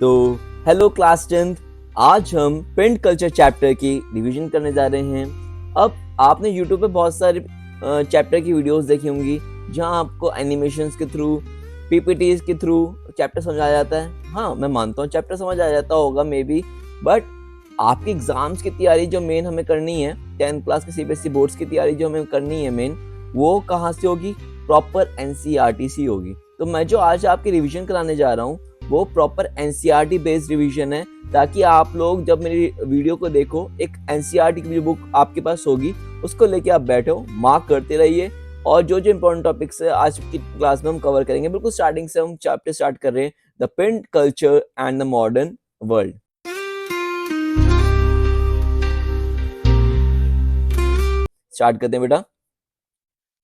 तो hello class 10th। आज हम प्रिंट कल्चर चैप्टर की रिवीजन करने जा रहे हैं। अब आपने यूट्यूब पे बहुत सारे चैप्टर की वीडियोस देखी होंगी जहां आपको एनिमेशंस के थ्रू, पीपीटीज के थ्रू चैप्टर समझाया जाता है। हाँ, मैं मानता हूँ चैप्टर समझ आ जाता होगा मे बी, बट आपकी एग्जाम्स की तैयारी जो मेन हमें करनी है, 10th क्लास के सीबीएसई बोर्ड्स की तैयारी जो हमें करनी है मेन, वो कहाँ से होगी? प्रॉपर एनसीईआरटी से होगी। तो मैं जो आज आपकी रिवीजन कराने जा रहा हूँ वो प्रॉपर एनसीईआरटी बेस्ड रिवीजन है, ताकि आप लोग जब मेरी वीडियो को देखो एक एनसीईआरटी की जो बुक आपके पास होगी उसको लेके आप बैठो, मार्क करते रहिए और जो जो इंपॉर्टेंट टॉपिक्स है आज की क्लास में हम कवर करेंगे। बिल्कुल स्टार्टिंग से हम चैप्टर स्टार्ट कर रहे हैं, the print culture and the modern world. Start करते हैं बेटा,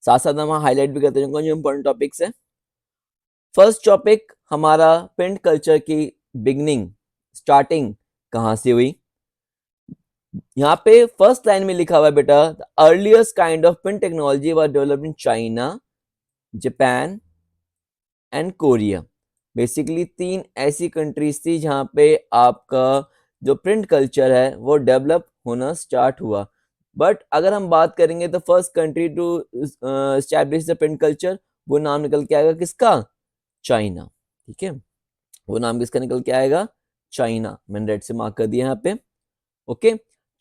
साथ साथ हम हाईलाइट भी करते हैं जो इंपॉर्टेंट टॉपिक्स है। फर्स्ट टॉपिक हमारा प्रिंट कल्चर की बिगनिंग, स्टार्टिंग कहां से हुई। यहाँ पे फर्स्ट लाइन में लिखा हुआ है बेटा, the earliest kind of print technology was developed in China, Japan and Korea. Basically 3 ऐसी कंट्रीज थी जहाँ पे आपका जो प्रिंट कल्चर है वो डेवलप होना स्टार्ट हुआ। बट अगर हम बात करेंगे तो first country to establish the print culture, वो नाम निकल के आएगा किसका? चाइना। ठीक है, वो नाम किसका निकल के आएगा? चाइना। मैंने रेड से मार्क कर दिया यहाँ पे। ओके,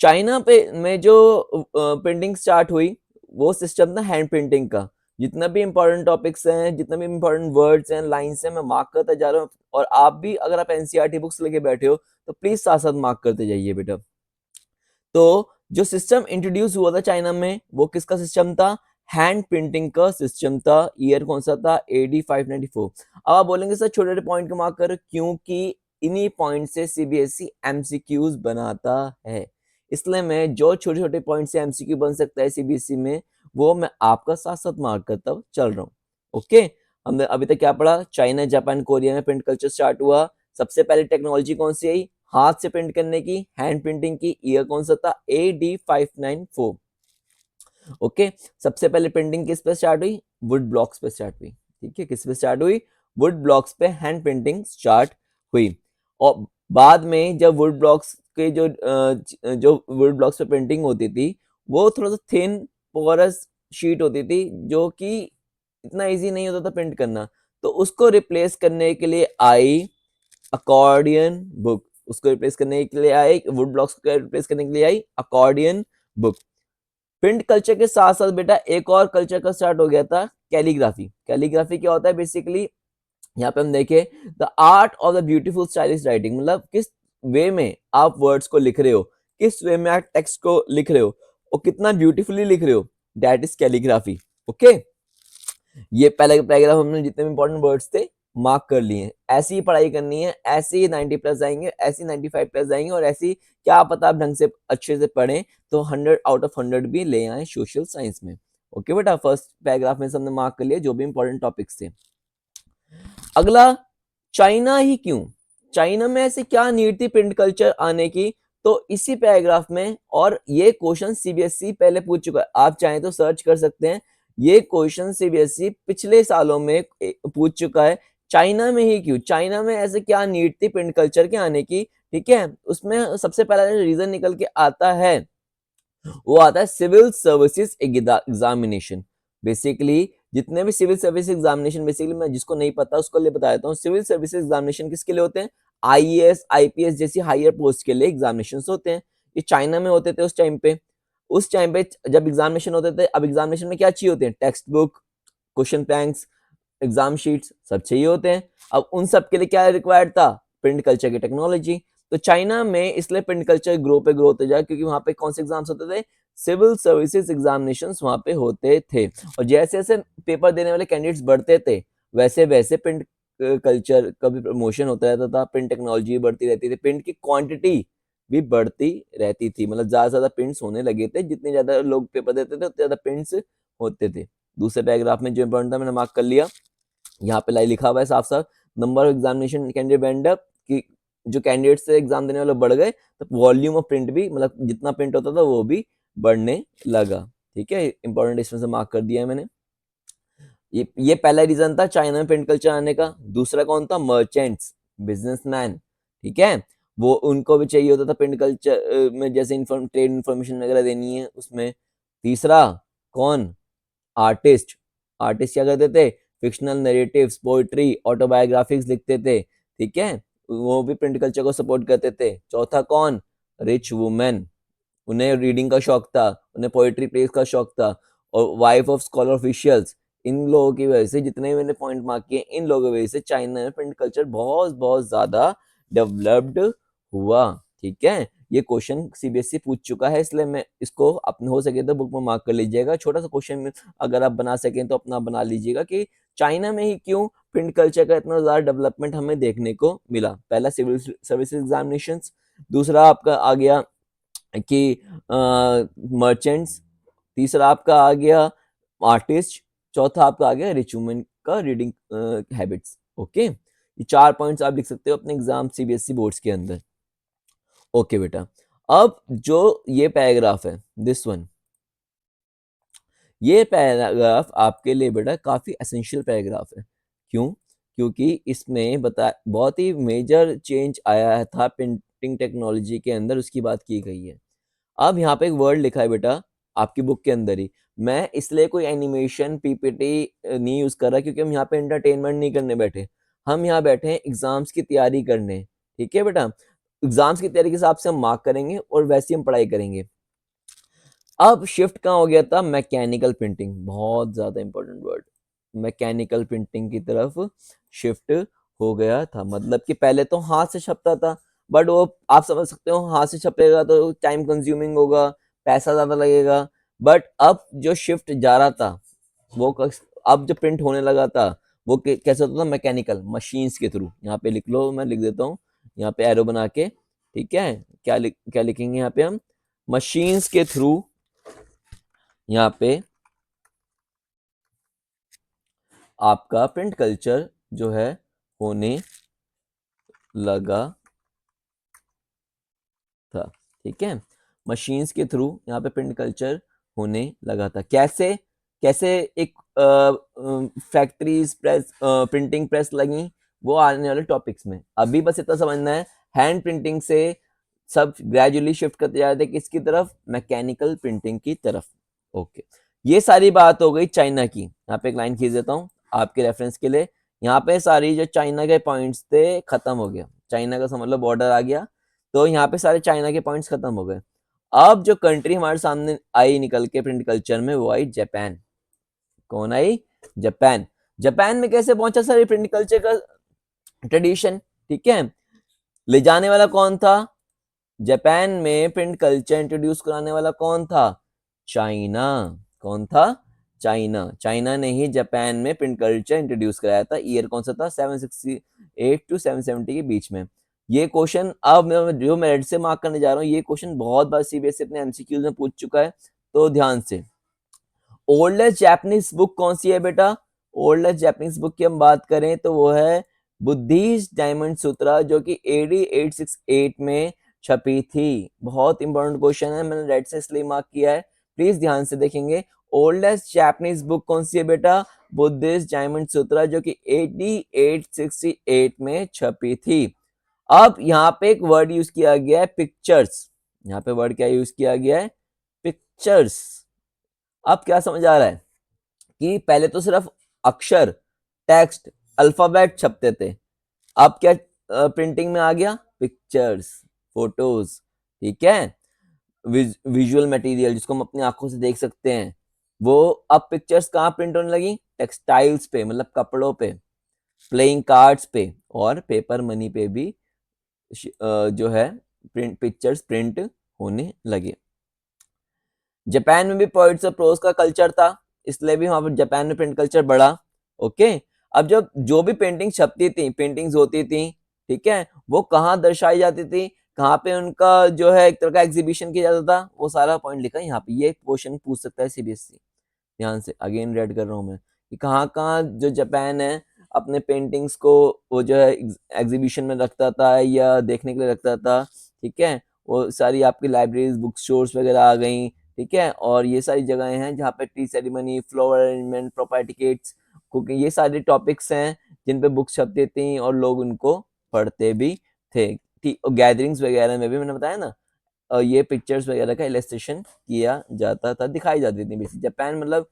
चाइना पे में जो प्रिंटिंग स्टार्ट हुई वो सिस्टम था हैंड प्रिंटिंग का। जितना भी इंपॉर्टेंट टॉपिक्स हैं, जितना भी इंपॉर्टेंट वर्ड्स हैं, लाइन्स हैं, मैं मार्क करता जा रहा हूँ। और आप भी अगर आप एनसीईआरटी बुक्स लेके बैठे हो तो प्लीज साथ साथ मार्क करते जाइए बेटा। तो जो सिस्टम इंट्रोड्यूस हुआ था चाइना में वो किसका सिस्टम था? हैंड प्रिंटिंग का सिस्टम था। ईयर कौन सा था? AD 594। अब आप बोलेंगे सर छोटे छोटे पॉइंट को मार्क कर, क्योंकि इन्हीं पॉइंट से सीबीएसई एमसीक्यूज बनाता है। इसलिए मैं जो छोटे छोटे पॉइंट से एमसीक्यू बन सकता है सीबीएसई में वो मैं आपका साथ साथ मार्क करता हुआ चल रहा हूँ। ओके, हमने अभी तक क्या पढ़ा? चाइना, जापान, कोरिया में प्रिंट कल्चर स्टार्ट हुआ। सबसे पहले टेक्नोलॉजी कौन सी आई? हाथ से प्रिंट करने की, हैंड प्रिंटिंग की। ईयर कौन सा था? AD 594। ओके, सबसे पहले प्रिंटिंग किस पे स्टार्ट हुई? वुड ब्लॉक्स पे स्टार्ट हुई। ठीक है, किस पे स्टार्ट हुई? वुड ब्लॉक्स पे हैंड प्रिंटिंग स्टार्ट हुई। और बाद में जब वुड ब्लॉक्स के जो वुड ब्लॉक्स पे प्रिंटिंग होती थी वो थोड़ा सा थिन पोरस शीट होती थी जो कि इतना इजी नहीं होता था प्रिंट करना। तो उसको रिप्लेस करने के लिए आई अकॉर्डियन बुक। उसको रिप्लेस करने के लिए आई वुड ब्लॉक्स को रिप्लेस करने के लिए आई अकॉर्डियन बुक। प्रिंट कल्चर के साथ साथ बेटा एक और कल्चर का स्टार्ट हो गया था, कैलीग्राफी। कैलीग्राफी क्या होता है? बेसिकली यहाँ पे हम देखें, the art of the beautiful stylish writing, मतलब किस वे में आप वर्ड्स को लिख रहे हो, किस वे में आप टेक्स्ट को लिख रहे हो और कितना ब्यूटीफुली लिख रहे हो, दैट इज कैलीग्राफी। ओके, ये पहले पैराग्राफ हमने जितने भी इंपॉर्टेंट वर्ड्स थे मार्क कर लिए हैं। ऐसी ही पढ़ाई करनी है, ऐसे ही 90 प्लस आएंगे, ऐसे ही 95 प्लस आएंगे, और ऐसी क्या पता आप ढंग से अच्छे से पढ़ें तो 100 आउट ऑफ 100 भी ले आए सोशल साइंस में। ओके बेटा, फर्स्ट पैराग्राफ में हमने मार्क कर लिया जो भी इंपॉर्टेंट टॉपिक्स थे। अगला, चाइना ही क्यों? चाइना में ऐसे क्या नीड थी प्रिंट कल्चर आने की? तो इसी पैराग्राफ में, और ये क्वेश्चन सीबीएसई पहले पूछ चुका है, आप चाहें तो सर्च कर सकते हैं। ये क्वेश्चन सीबीएसई पिछले सालों में पूछ चुका है, चाइना में ही क्यों? चाइना में ऐसे क्या नीड थी प्रिंट कल्चर के आने की? ठीक है, उसमें सबसे पहला रीजन निकल के आता है वो आता है सिविल सर्विसेज एग्जामिनेशन। बेसिकली जितने भी सिविल सर्विस एग्जामिनेशन, बेसिकली मैं जिसको नहीं पता उसको लिए बता देता हूँ, सिविल सर्विसेज एग्जामिनेशन किसके लिए होते हैं? आईएएस आईपीएस जैसी हायर पोस्ट के लिए एग्जामिनेशन होते हैं। ये चाइना में होते थे उस टाइम पे। उस टाइम पे जब एग्जामिनेशन होते थे, अब एग्जामिनेशन में क्या चाहिए होते हैं? Text book, question banks, exam sheets सब चाहिए होते हैं। अब उन सब के लिए क्या रिक्वायर्ड था? प्रिंट कल्चर की टेक्नोलॉजी। तो चाइना में इसलिए प्रिंट कल्चर ग्रो पे ग्रो होते जाए, क्योंकि वहां पे कौन से एग्जाम्स होते थे? सिविल सर्विसेज एग्जामिनेशन वहां पे होते थे। और जैसे जैसे पेपर देने वाले कैंडिडेट्स बढ़ते थे वैसे वैसे प्रिंट कल्चर का भी प्रमोशन होता रहता था, प्रिंट टेक्नोलॉजी बढ़ती रहती थी, प्रिंट की क्वांटिटी भी बढ़ती रहती थी। मतलब ज्यादा से ज्यादा प्रिंट्स होने लगे थे, जितने ज्यादा लोग पेपर देते थे उतने ज्यादा प्रिंट्स होते थे। दूसरे पैराग्राफ में जो इंपॉर्टेंट था मैंने मार्क कर लिया। यहाँ पे लाइन लिखा हुआ है साफ साफ, number of examination candidate went up, कि जो कैंडिडेट से एग्जाम देने वाले बढ़ गए तो वॉल्यूम ऑफ प्रिंट भी, मतलब जितना प्रिंट होता था वो भी बढ़ने लगा। ठीक है, इंपॉर्टेंट इसमें से मार्क कर दिया है मैंने। ये पहला रीजन था चाइना में प्रिंट कल्चर आने का। दूसरा कौन था? Merchants, businessman. ठीक है, वो उनको भी चाहिए होता था प्रिंट कल्चर में जैसे ट्रेड इन्फॉर्मेशन वगैरह देनी है उसमें। तीसरा कौन, आर्टिस्ट, आर्टिस्ट क्या करते थे, फिक्शनल नैरेटिव्स, पोइट्री, ऑटोबायोग्राफिक्स लिखते थे, ठीक है, वो भी प्रिंट कल्चर को सपोर्ट करते थे। चौथा कौन, रिच वुमेन, उन्हें रीडिंग का शौक था, उन्हें पोइट्री प्रेस का शौक था। और वाइफ ऑफ स्कॉलर ऑफिशियल्स, इन लोगों की वजह से, जितने भी मैंने पॉइंट मार्क किए, इन लोगों की वजह से चाइना में प्रिंट कल्चर बहुत बहुत ज्यादा डेवलप्ड हुआ। ठीक है, ये क्वेश्चन सीबीएसई पूछ चुका है, इसलिए मैं इसको अपने हो सके तो बुक में मार्क कर लीजिएगा। छोटा सा क्वेश्चन अगर आप बना सकें तो अपना बना लीजिएगा कि चाइना में ही क्यों प्रिंट कल्चर का इतना ज्यादा डेवलपमेंट हमें देखने को मिला। पहला सिविल सर्विस एग्जामिनेशन, दूसरा आपका आ गया कि मर्चेंट्स, तीसरा आपका आ गया आर्टिस्ट, चौथा आपका आ गया रिच वुमेन का रीडिंग हैबिट्स। ओके, ये 4 पॉइंट्स आप लिख सकते हो अपने एग्जाम सीबीएसई बोर्ड्स के अंदर। ओके बेटा, अब जो ये पैराग्राफ है, दिस वन, ये पैराग्राफ आपके लिए बेटा काफी एसेंशियल पैराग्राफ है। क्यों? क्योंकि इसमें बता बहुत ही मेजर चेंज आया था प्रिंटिंग टेक्नोलॉजी के अंदर, उसकी बात की गई है। अब यहाँ पे एक वर्ड लिखा है बेटा आपकी बुक के अंदर ही। मैं इसलिए कोई एनिमेशन पीपीटी नहीं यूज कर रहा, क्योंकि हम यहाँ पे एंटरटेनमेंट नहीं करने बैठे, हम यहाँ बैठे हैं एग्जाम्स की तैयारी करने। ठीक है बेटा, एग्जाम्स की तैयारी के हिसाब से हम मार्क करेंगे और वैसे ही हम पढ़ाई करेंगे। अब शिफ्ट कहाँ हो गया था, मैकेनिकल प्रिंटिंग, बहुत ज्यादा इंपॉर्टेंट वर्ड, मैकेनिकल प्रिंटिंग की तरफ शिफ्ट हो गया था। मतलब कि पहले तो हाथ से छपता था, बट वो आप समझ सकते हो हाथ से छपेगा तो टाइम कंज्यूमिंग होगा, पैसा ज्यादा लगेगा। बट अब जो शिफ्ट जा रहा था वो अब जो प्रिंट होने लगा था वो कैसे होता था, मैकेनिकल, मशीन्स के थ्रू। यहाँ पे लिख लो, मैं लिख देता हूँ यहाँ पे एरो बना के। ठीक है, क्या लिखेंगे यहाँ पे हम, मशीन्स के थ्रू यहाँ पे आपका प्रिंट कल्चर जो है होने लगा था। ठीक है, मशीन्स के थ्रू यहाँ पे प्रिंट कल्चर होने लगा था। कैसे, कैसे एक फैक्ट्रीज प्रेस, प्रिंटिंग प्रेस लगी, वो आने वाले टॉपिक्स में। अभी बस इतना समझना है, हैंड प्रिंटिंग से सब ग्रेजुअली शिफ्ट करते जा रहे थे किसकी तरफ, मैकेनिकल प्रिंटिंग की तरफ। ओके, ये सारी बात हो गई चाइना की। यहाँ पे एक लाइन खींच देता हूँ आपके रेफरेंस के लिए। यहाँ पे सारी जो चाइना के पॉइंट्स थे खत्म हो गया, चाइना का समझ लो बॉर्डर आ गया, तो यहाँ पे सारे चाइना के पॉइंट्स खत्म हो गए। अब जो कंट्री हमारे सामने आई निकल के प्रिंट कल्चर में, वो आई जापान। कौन आई, जापान। जापान में कैसे पहुंचा सर ये प्रिंट कल्चर का ट्रेडिशन, ठीक है, ले जाने वाला कौन था, जापान में प्रिंट कल्चर इंट्रोड्यूस कराने वाला कौन था, चाइना। कौन था, चाइना। चाइना ने ही जापान में प्रिंट कल्चर इंट्रोड्यूस कराया था। ईयर कौन सा था, 768 टू 770 के बीच में। ये क्वेश्चन अब मैं जो मेरिट से मार्क करने जा रहा हूँ, ये क्वेश्चन बहुत बार सीबीएसई अपने एमसीक्यूज में पूछ चुका है, तो ध्यान से। ओल्डेस्ट जैपनीज बुक कौन सी है बेटा, ओल्डेस्ट जैपनीज बुक की हम बात करें तो वो है बुद्धिस्ट डायमंड सूत्रा, जो कि एडी 868 में छपी थी। बहुत इंपॉर्टेंट क्वेश्चन है, मैंने रेड से इसलिए मार्क किया है, प्लीज ध्यान से देखेंगे। ओल्डेस्ट जैपनीज बुक कौन सी है बेटा, बुद्धिस्ट डायमंड सूत्रा, जो कि एडी 868 में छपी थी। अब यहाँ पे एक वर्ड यूज किया गया है, पिक्चर्स। यहाँ पे वर्ड क्या यूज किया गया है, पिक्चर्स। अब क्या समझ आ रहा है कि पहले तो सिर्फ अक्षर, टेक्स्ट, अल्फाबेट छपते थे, अब क्या प्रिंटिंग में आ गया, पिक्चर्स, फोटोज। ठीक है, विजुअल मटेरियल जिसको हम अपनी आंखों से देख सकते हैं, वो अब पिक्चर्स कहाँ प्रिंट होने लगी, टेक्सटाइल्स पे, मतलब कपड़ों पे, प्लेइंग कार्ड्स पे और पेपर मनी पे भी जो है प्रिंट पिक्चर्स प्रिंट होने लगे। जापान में भी पोइट्स और प्रोज का कल्चर था, इसलिए भी वहां पर जापान में प्रिंट कल्चर बढ़ा। ओके, अब जब जो भी पेंटिंग छपती थी, पेंटिंग्स होती थी, ठीक है, वो कहाँ दर्शाई जाती थी, कहाँ पे उनका जो है एक तरह का एग्जीबिशन किया जाता था, वो सारा पॉइंट लिखा है यहाँ पे। ये क्वेश्चन पूछ सकता है सीबीएसई, ध्यान से अगेन रेड कर रहा हूँ मैं, कि कहाँ कहाँ जो जापान है अपने पेंटिंग्स को वो जो है एग्जीबिशन में रखता था या देखने के लिए रखता था। ठीक है, वो सारी आपकी लाइब्रेरीज, बुक स्टोर्स वगैरह आ गई। ठीक है, और ये सारी जगहें हैं जहाँ पे T ceremony, flower arrangement, property, cooking, ये सारे टॉपिक्स हैं जिन पे बुक्स छपती थी और लोग उनको पढ़ते भी थे। गैदरिंग्स वगैरह में भी मैंने बताया ना, ये पिक्चर्स वगैरह का इलस्ट्रेशन किया जाता था, दिखाई जाती थी बेसिक। जापान मतलब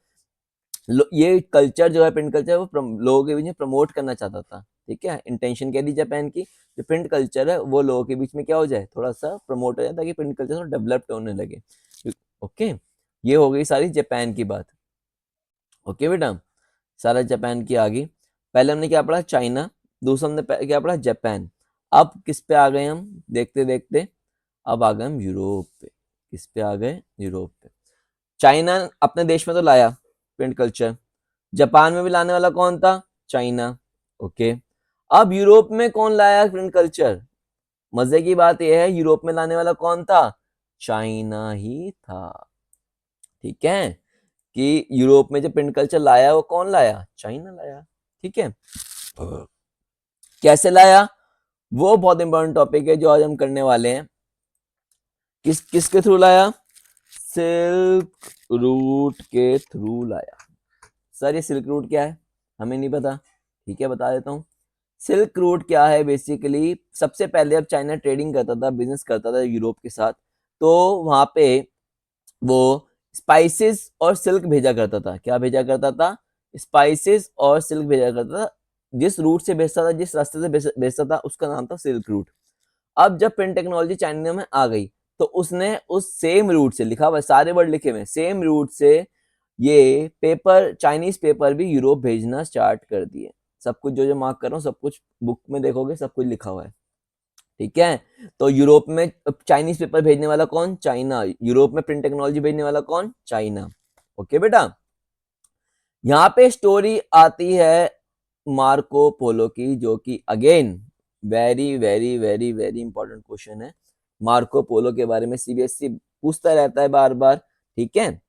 ये कल्चर जो है, प्रिंट कल्चर, वो लोगों के बीच में प्रमोट करना चाहता था, ठीक है। इंटेंशन कह दी जापान की, जो प्रिंट कल्चर है वो लोगों के बीच में क्या हो जाए, थोड़ा सा प्रमोट हो जाए, ताकि प्रिंट कल्चर थोड़ा डेवलप्ड होने लगे। ओके, ये हो गई सारी जापान की बात। ओके बेटा, सारा जापान की आ गई। पहले हमने क्या पढ़ा, चाइना। दूसरा हमने क्या पढ़ा, जापान। अब किस पे आ गए हम, देखते देखते अब आ गए हम यूरोप पे। किस पे आ गए, यूरोप पे। चाइना अपने देश में तो लाया प्रिंट कल्चर, जापान में भी लाने वाला कौन था, चाइना। ओके, अब यूरोप में कौन लाया प्रिंट कल्चर, मजे की बात यह है, यूरोप में लाने वाला कौन था, चाइना ही था, ठीक है। कि यूरोप में जो प्रिंट कल्चर लाया वो कौन लाया, चाइना लाया, ठीक है। कैसे लाया, वो बहुत इंपॉर्टेंट टॉपिक है जो आज हम करने वाले हैं। किसके थ्रू लाया, सिल्क रूट के थ्रू लाया। सर ये सिल्क रूट क्या है, हमें नहीं पता, ठीक है बता देता हूँ। सिल्क रूट क्या है, बेसिकली सबसे पहले, अब चाइना ट्रेडिंग करता था, बिजनेस करता था यूरोप के साथ, तो वहां पे वो स्पाइसेस और सिल्क भेजा करता था। क्या भेजा करता था, स्पाइसेस और सिल्क भेजा करता था। जिस रूट से भेजता था, जिस रास्ते से भेजता था, उसका नाम था सिल्क रूट। अब जब प्रिंट टेक्नोलॉजी चाइना में आ गई, तो उसने उस सेम रूट से, लिखा हुआ सारे वर्ड लिखे हुए, सेम रूट से ये पेपर, चाइनीज पेपर भी यूरोप भेजना स्टार्ट कर दिए। सब कुछ जो जो मार्क कर रहा हूँ, सब कुछ बुक में देखोगे, सब कुछ लिखा हुआ है, ठीक है। तो यूरोप में चाइनीज पेपर भेजने वाला कौन, चाइना। यूरोप में प्रिंट टेक्नोलॉजी भेजने वाला कौन, चाइना। ओके बेटा, यहाँ पे स्टोरी आती है मार्को पोलो की, जो कि again very very very very important question है। मार्को पोलो के बारे में सीबीएसई पूछता रहता है बार बार, ठीक है।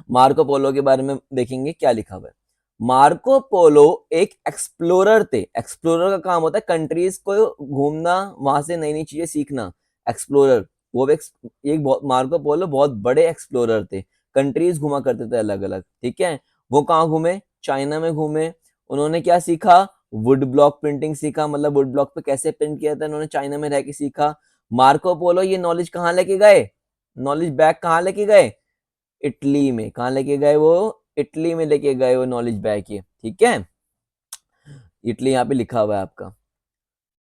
मार्को पोलो के बारे में देखेंगे क्या लिखा हुआ है। मार्को पोलो एक एक्सप्लोरर थे। एक्सप्लोरर का काम होता है कंट्रीज को घूमना, वहां से नई नई चीजें सीखना, एक्सप्लोरर। वो एक मार्को पोलो बहुत बड़े एक्सप्लोरर थे, कंट्रीज घुमा करते थे अलग अलग, ठीक है। वो कहाँ घूमे, चाइना में घूमे। उन्होंने क्या सीखा, वुड ब्लॉक प्रिंटिंग सीखा, मतलब वुड ब्लॉक पे कैसे प्रिंट किया था, उन्होंने चाइना में रह के सीखा। मार्को पोलो ये नॉलेज कहाँ लेके गए, नॉलेज बैग कहाँ लेके गए, इटली में। कहाँ लेके गए वो, इटली में लेके गए वो नॉलेज बैग ये, ठीक है। इटली यहाँ पे लिखा हुआ है आपका।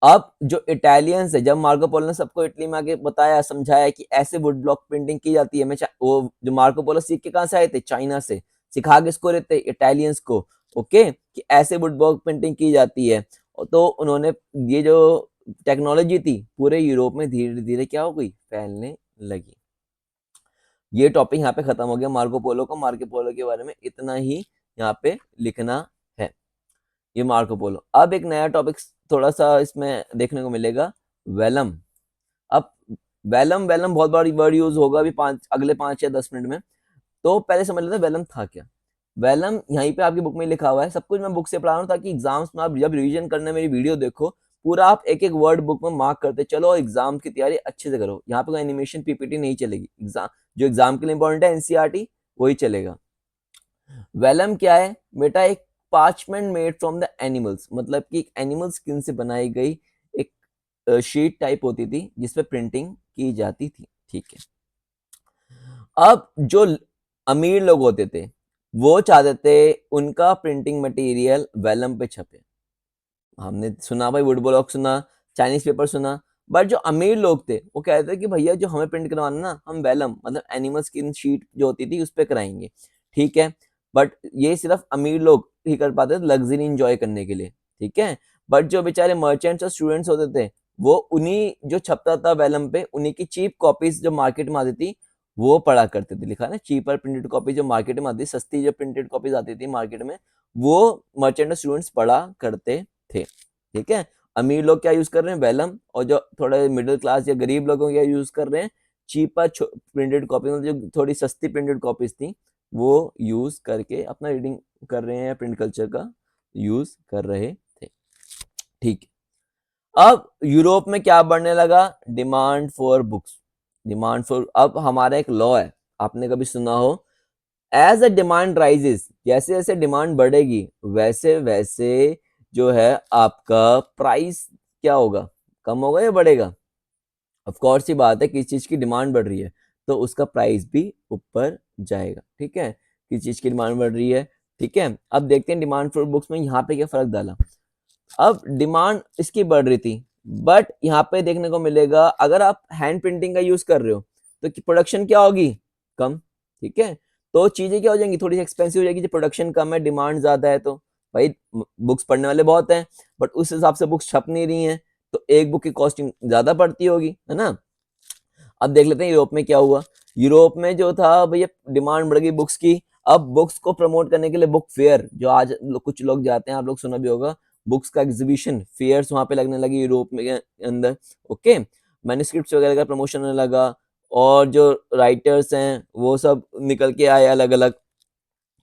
अब जो इटालियंस है, जब मार्को पोलो ने सबको इटली में आके बताया, समझाया कि ऐसे वुड ब्लॉक प्रिंटिंग की जाती है, मैं वो जो मार्को पोलो सीख के कहाँ से आए थे, चाइना से। सिखा के इसको रहते इटालियंस को, ओके, कि ऐसे वुड ब्लॉक प्रिंटिंग की जाती है। तो उन्होंने ये जो टेक्नोलॉजी थी, पूरे यूरोप में धीरे धीरे क्या हो गई, फैलने लगी। ये टॉपिक यहाँ पे खत्म हो गया मार्को पोलो का। मार्को पोलो के बारे में इतना ही यहाँ पे लिखना है, ये मार्को पोलो। अब एक नया टॉपिक थोड़ा सा इसमें देखने को मिलेगा, वेलम। अब वेलम, वेलम बहुत बड़ी वर्ड यूज होगा अभी अगले 5 या 10 मिनट में। तो पहले समझ लेते हैं वेलम था क्या। वेलम यहीं पे आपकी बुक में लिखा हुआ है, सब कुछ मैं बुक से पढ़ा रहा हूँ, ताकि एग्जाम्स में आप जब रिवीजन करने मेरी वीडियो देखो, पूरा आप एक एक वर्ड बुक में मार्क करते चलो, और एग्जाम की तैयारी अच्छे से करो। यहाँ पे कोई एनिमेशन पीपीटी नहीं चलेगी, एग्जाम जो एग्जाम के लिए इंपॉर्टेंट है एनसीईआरटी वही चलेगा। वेलम क्या है बेटा, एक parchment made from the animals, मतलब कि एक एनिमल स्किन से बनाई गई एक शीट टाइप होती थी, जिसपे प्रिंटिंग की जाती थी, ठीक है। अब जो अमीर लोग होते थे, वो चाहते थे उनका प्रिंटिंग मटेरियल वेलम पे छपे। हमने सुना भाई, वुड ब्लॉक सुना, चाइनीज पेपर सुना, बट जो अमीर लोग थे वो कहते थे कि भैया जो हमें प्रिंट करवाना ना, हम वेलम मतलब एनिमल स्किन शीट जो होती थी उस पर कराएंगे, ठीक है। बट ये सिर्फ अमीर लोग ही कर पाते थे, लग्जरी इंजॉय करने के लिए, ठीक है। बट जो बेचारे मर्चेंट्स और स्टूडेंट्स होते थे, वो उन्हीं जो छपता था वेलम पे, उन्हीं की चीप कॉपीज जो मार्केट में आती थी वो पढ़ा करते थे। लिखा ना, चीपर प्रिंटेड कॉपी जो मार्केट में आती थी, सस्ती जो प्रिंटेड कॉपीज आती थी मार्केट में, वो मर्चेंट और स्टूडेंट्स पढ़ा करते थे, ठीक है। अमीर लोग क्या यूज कर रहे हैं, वेलम, और जो थोड़े मिडिल क्लास या गरीब लोगों क्या यूज कर रहे हैं, चीपर प्रिंटेड कॉपी, मतलब जो थोड़ी सस्ती प्रिंटेड कॉपीज थी वो यूज करके अपना रीडिंग कर रहे हैं या प्रिंट कल्चर का यूज कर रहे थे, ठीक है। अब यूरोप में क्या बढ़ने लगा, demand for books, demand for. अब हमारा एक लॉ है, आपने कभी सुना हो, एज अ डिमांड राइजेस, जैसे जैसे डिमांड बढ़ेगी वैसे वैसे जो है आपका प्राइस क्या होगा, कम होगा या बढ़ेगा? ऑफ कोर्स ही बात है, किसी चीज़ की डिमांड बढ़ रही है तो उसका प्राइस भी ऊपर जाएगा, ठीक है? किसी चीज़ की डिमांड बढ़ रही है, ठीक है? अब देखते हैं डिमांड फॉर बुक्स में यहाँ पे क्या फ़र्क डाला। अब डिमांड इसकी बढ़ रही थी, बट यहाँ पे देखने को मिलेगा अगर आप हैंड प्रिंटिंग का यूज़ कर रहे हो तो प्रोडक्शन क्या होगी? कम, ठीक है? तो चीज़ें क्या हो जाएंगी, थोड़ी सी एक्सपेंसिव हो जाएगी, जब प्रोडक्शन कम है, डिमांड ज़्यादा है, तो भाई बुक्स पढ़ने वाले बहुत हैं, बट उस हिसाब से बुक्स छप नहीं रही हैं, तो एक बुक की कॉस्टिंग ज़्यादा पड़ती होगी, है ना? अब देख लेते हैं यूरोप में क्या हुआ। यूरोप में जो था भैया डिमांड बढ़ गई बुक्स की। अब बुक्स को प्रमोट करने के लिए बुक फेयर, जो आज कुछ लोग जाते हैं, आप लोग सुना भी होगा, बुक्स का एग्जीबिशन फेयर्स वहां पे लगने लगी यूरोप में अंदर। ओके, मैन्युस्क्रिप्ट्स वगैरह का प्रमोशन होने लगा, और जो राइटर्स हैं वो सब निकल के आए अलग अलग,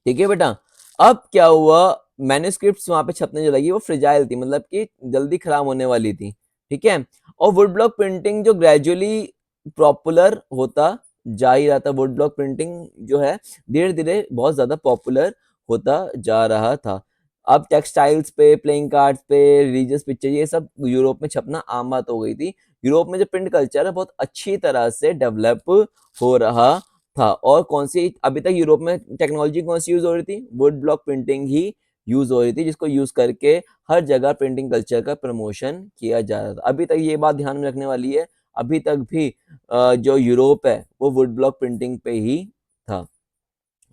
ठीक है बेटा? अब क्या हुआ, मैन्युस्क्रिप्ट्स वहां पे छपने जो लगी वो फ्रिजाइल थी, मतलब कि जल्दी खराब होने वाली थी, ठीक है? और वुड ब्लॉक प्रिंटिंग जो ग्रेजुअली पॉपुलर होता जा ही रहा था, वुड ब्लॉक प्रिंटिंग जो है धीरे धीरे बहुत ज्यादा पॉपुलर होता जा रहा था। अब टेक्सटाइल्स पे, प्लेइंग कार्ड्स पे, रिलीजियस पिक्चर, ये सब यूरोप में छपना आम बात हो गई थी। यूरोप में जो प्रिंट कल्चर है बहुत अच्छी तरह से डेवलप हो रहा था। और कौन सी अभी तक यूरोप में टेक्नोलॉजी कौन सी यूज हो रही थी? Would block printing he use हो रही थी, जिसको यूज करके हर जगह प्रिंटिंग कल्चर का प्रमोशन किया जा रहा था। अभी तक ये बात ध्यान में रखने वाली है, अभी तक भी जो यूरोप है वो वुड ब्लॉक प्रिंटिंग पे ही था।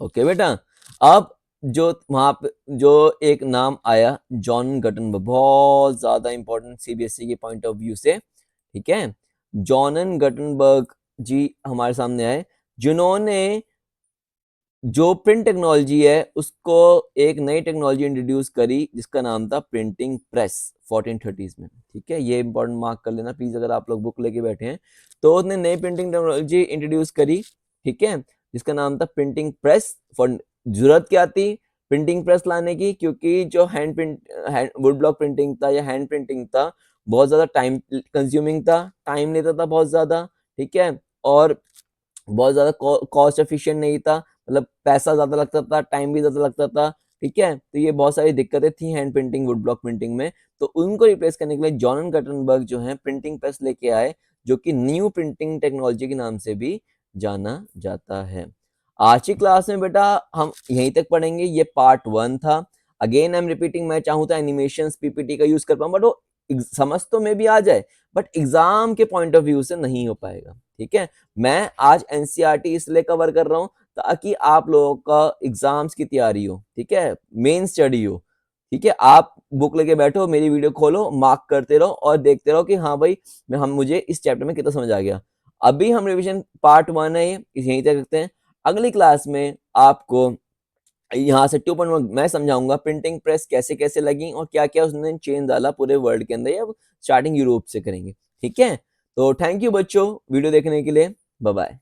ओके बेटा, अब जो वहां पे जो एक नाम आया, जॉन गटनबर्ग, बहुत ज्यादा इंपॉर्टेंट सीबीएसई के पॉइंट ऑफ व्यू से, ठीक है? जॉन गटनबर्ग जी हमारे सामने आए, जिन्होंने जो प्रिंट टेक्नोलॉजी है उसको एक नई टेक्नोलॉजी इंट्रोड्यूस करी, जिसका नाम था प्रिंटिंग प्रेस 1430s में, ठीक है? ये इंपॉर्टेंट मार्क कर लेना प्लीज, अगर आप लोग बुक लेके बैठे हैं तो। उसने नई प्रिंटिंग टेक्नोलॉजी इंट्रोड्यूस करी, ठीक है, जिसका नाम था प्रिंटिंग प्रेस। फॉर जरूरत क्या थी प्रिंटिंग प्रेस लाने की? क्योंकि जो hand print would block printing था या हैंड प्रिंटिंग था, बहुत ज्यादा टाइम कंज्यूमिंग था, टाइम लेता था बहुत ज्यादा, ठीक है? और बहुत ज्यादा कॉस्ट एफिशिएंट नहीं था, मतलब पैसा ज्यादा लगता था, टाइम भी ज्यादा लगता था, ठीक है? तो ये बहुत सारी दिक्कतें थी hand printing would block printing में। तो उनको रिप्लेस करने के लिए जॉन गटनबर्ग जो है प्रिंटिंग प्रेस लेके आए, जो कि न्यू प्रिंटिंग टेक्नोलॉजी के नाम से भी जाना जाता है। आज की क्लास में बेटा हम यहीं तक पढ़ेंगे, ये पार्ट 1 था। अगेन आई एम रिपीटिंग, मैं चाहूँ तो एनिमेशन पीपीटी का यूज कर पाऊँ, बट वो समझ तो में भी आ जाए, बट एग्जाम के पॉइंट ऑफ व्यू से नहीं हो पाएगा, ठीक है? मैं आज एनसीईआरटी इसलिए कवर कर रहा हूं ताकि आप लोगों का एग्जाम्स की तैयारी हो, ठीक है, मेन स्टडी हो, ठीक है? आप बुक लेके बैठो, मेरी वीडियो खोलो, मार्क करते रहो और देखते रहो कि हाँ भाई हम मुझे इस चैप्टर में कितना समझ आ गया। अभी हम रिवीजन पार्ट 1 है, यहीं तक रखते हैं। अगली क्लास में आपको यहाँ से 2.1 मैं समझाऊंगा प्रिंटिंग प्रेस कैसे कैसे लगी और क्या क्या उसने चेंज डाला पूरे वर्ल्ड के अंदर, या स्टार्टिंग यूरोप से करेंगे, ठीक है? तो थैंक यू बच्चों वीडियो देखने के लिए, बाय बाय।